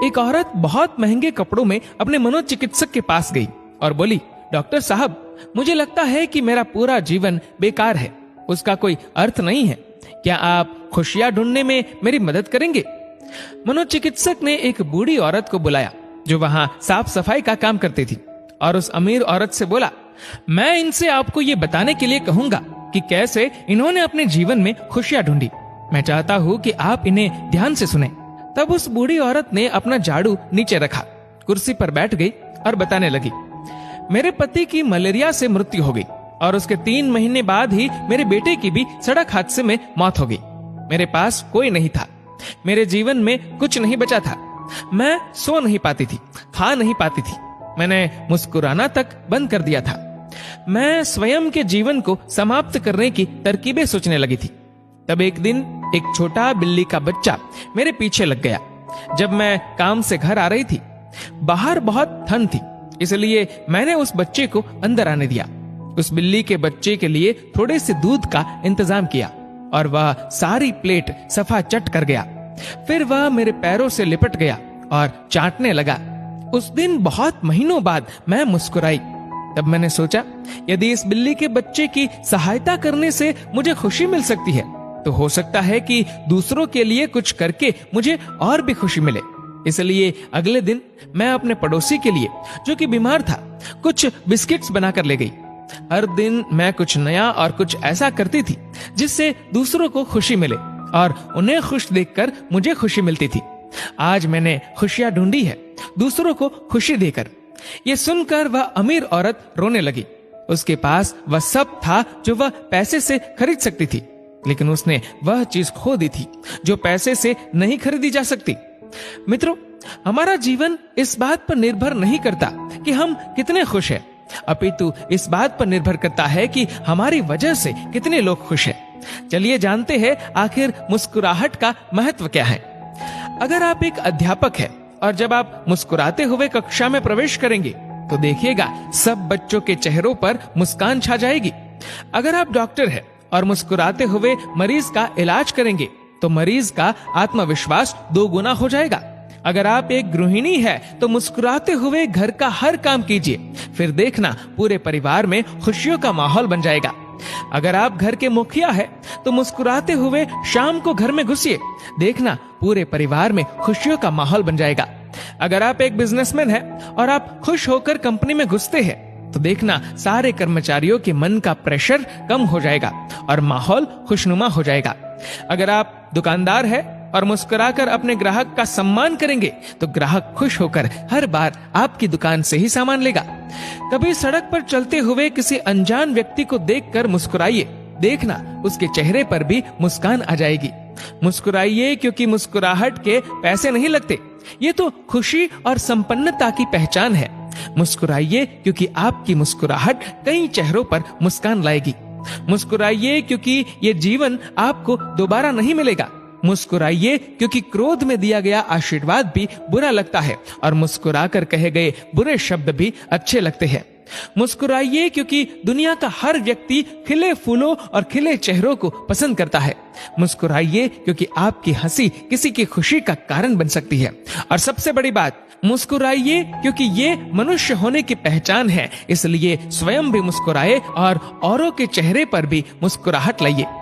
एक औरत बहुत महंगे कपड़ों में अपने मनोचिकित्सक के पास गई और बोली, डॉक्टर साहब, मुझे लगता है कि मेरा पूरा जीवन बेकार है, उसका कोई अर्थ नहीं है। क्या आप खुशियां ढूंढने में मेरी मदद करेंगे? मनोचिकित्सक ने एक बूढ़ी औरत को बुलाया जो वहां साफ सफाई का काम करती थी और उस अमीर औरत से बोला, मैं इनसे आपको ये बताने के लिए कहूंगा कि कैसे इन्होंने अपने जीवन में खुशियां ढूंढी। मैं चाहता हूँ कि आप इन्हें ध्यान से सुने। तब उस बूढ़ी औरत ने अपना झाड़ू नीचे रखा, कुर्सी पर बैठ गई और बताने लगी, मेरे पति की मलेरिया से मृत्यु हो गई और उसके 3 महीने बाद ही मेरे बेटे की भी सड़क हादसे में मौत हो गई। मेरे पास कोई नहीं था, मेरे जीवन में कुछ नहीं बचा था। मैं सो नहीं पाती थी, खा नहीं पाती थी, मैंने मुस्कुराना तक बंद कर दिया था। मैं स्वयं के जीवन को समाप्त करने की तरकीबें सोचने लगी थी। तब एक दिन एक छोटा बिल्ली का बच्चा मेरे पीछे लग गया। जब मैं काम से घर आ रही थी, बाहर बहुत ठंड थी, इसलिए मैंने उस बच्चे को अंदर आने दिया। उस बिल्ली के बच्चे के लिए थोड़े से दूध का इंतजाम किया और वह सारी प्लेट सफा चट कर गया। फिर वह मेरे पैरों से लिपट गया और चाटने लगा। उस दिन बहुत महीनों बाद मैं मुस्कुराई। तब मैंने सोचा, यदि इस बिल्ली के बच्चे की सहायता करने से मुझे खुशी मिल सकती है, तो हो सकता है कि दूसरों के लिए कुछ करके मुझे और भी खुशी मिले। इसलिए अगले दिन मैं अपने पड़ोसी के लिए, जो कि बीमार था, कुछ बिस्किट्स बनाकर ले गई। हर दिन मैं कुछ नया और कुछ ऐसा करती थी जिससे दूसरों को खुशी मिले और उन्हें खुश देखकर मुझे खुशी मिलती थी। आज मैंने खुशियां ढूंढी है, दूसरों को खुशी देकर। ये सुनकर वह अमीर औरत रोने लगी। उसके पास वह सब था जो वह पैसे से खरीद सकती थी, लेकिन उसने वह चीज खो दी थी जो पैसे से नहीं खरीदी जा सकती। मित्रों, हमारा जीवन इस बात पर निर्भर नहीं करता कि हम कितने खुश हैं, अपितु इस बात पर निर्भर करता है कि हमारी वजह से कितने लोग खुश हैं। चलिए जानते हैं आखिर मुस्कुराहट का महत्व क्या है। अगर आप एक अध्यापक हैं और जब आप मुस्कुराते हुए कक्षा में प्रवेश करेंगे तो देखिएगा सब बच्चों के चेहरों पर मुस्कान छा जाएगी। अगर आप डॉक्टर हैं और मुस्कुराते हुए मरीज का इलाज करेंगे तो मरीज का आत्मविश्वास 2 गुना हो जाएगा। अगर आप एक गृहिणी है तो मुस्कुराते हुए घर का हर काम कीजिए, फिर देखना पूरे परिवार में खुशियों का माहौल बन जाएगा। अगर आप घर के मुखिया है तो मुस्कुराते हुए शाम को घर में घुसिए, देखना पूरे परिवार में खुशियों का माहौल बन जाएगा। अगर आप एक बिजनेसमैन है और आप खुश होकर कंपनी में घुसते हैं तो देखना सारे कर्मचारियों के मन का प्रेशर कम हो जाएगा और माहौल खुशनुमा हो जाएगा। अगर आप दुकानदार है और मुस्कुराकर अपने ग्राहक का सम्मान करेंगे तो ग्राहक खुश होकर हर बार आपकी दुकान से ही सामान लेगा। कभी सड़क पर चलते हुए किसी अनजान व्यक्ति को देखकर मुस्कुराइए, देखना उसके चेहरे पर भी मुस्कान आ जाएगी। मुस्कुराइए क्योंकि मुस्कुराहट के पैसे नहीं लगते, ये तो खुशी और संपन्नता की पहचान है। मुस्कुराइए क्योंकि आपकी मुस्कुराहट कई चेहरों पर मुस्कान लाएगी। मुस्कुराइए क्योंकि ये जीवन आपको दोबारा नहीं मिलेगा। मुस्कुराइए क्योंकि क्रोध में दिया गया आशीर्वाद भी बुरा लगता है और मुस्कुराकर कहे गए बुरे शब्द भी अच्छे लगते हैं। मुस्कुराइए क्योंकि दुनिया का हर व्यक्ति खिले फूलों और खिले चेहरों को पसंद करता है। मुस्कुराइए क्योंकि आपकी हंसी किसी की खुशी का कारण बन सकती है। और सबसे बड़ी बात, मुस्कुराइए क्योंकि ये मनुष्य होने की पहचान है, इसलिए स्वयं भी मुस्कुराए और औरों के चेहरे पर भी मुस्कुराहट लाइए।